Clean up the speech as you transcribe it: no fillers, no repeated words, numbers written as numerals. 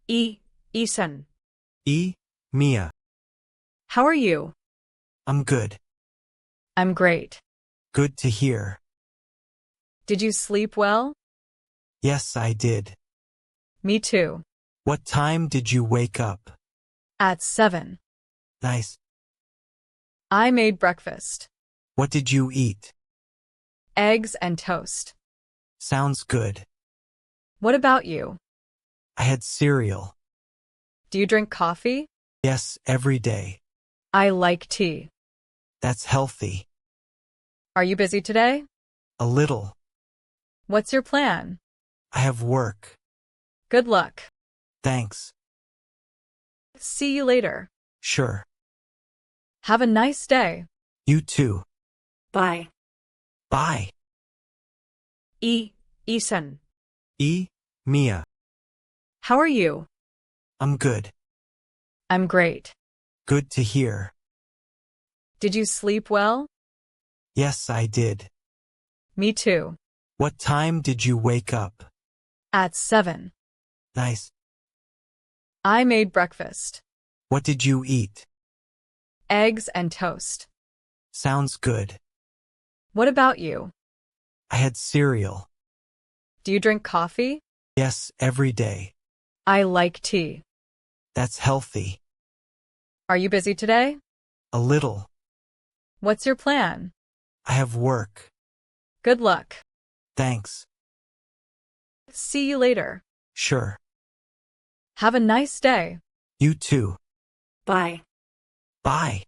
Ethan. Mia. How are you? I'm good. I'm great. Good to hear. Did you sleep well? Yes, I did. Me too. What time did you wake up? At 7. Nice. I made breakfast. What did you eat? Eggs and toast. Sounds good. What about you? I had cereal. Do you drink coffee? Yes, every day. I like tea. That's healthy. Are you busy today? A little. What's your plan? I have work. Good luck. Thanks. See you later. Sure. Have a nice day. You too. Bye. Bye. Ethan. Mia. How are you? I'm good. I'm great. Good to hear. Did you sleep well? Yes, I did. Me too. What time did you wake up? At 7. Nice. I made breakfast. What did you eat? Eggs and toast. Sounds good. What about you? I had cereal. Do you drink coffee? Yes, every day. I like tea. That's healthy. Are you busy today? A little. What's your plan? I have work. Good luck. Thanks. See you later. Sure. Have a nice day. You too. Bye. Bye.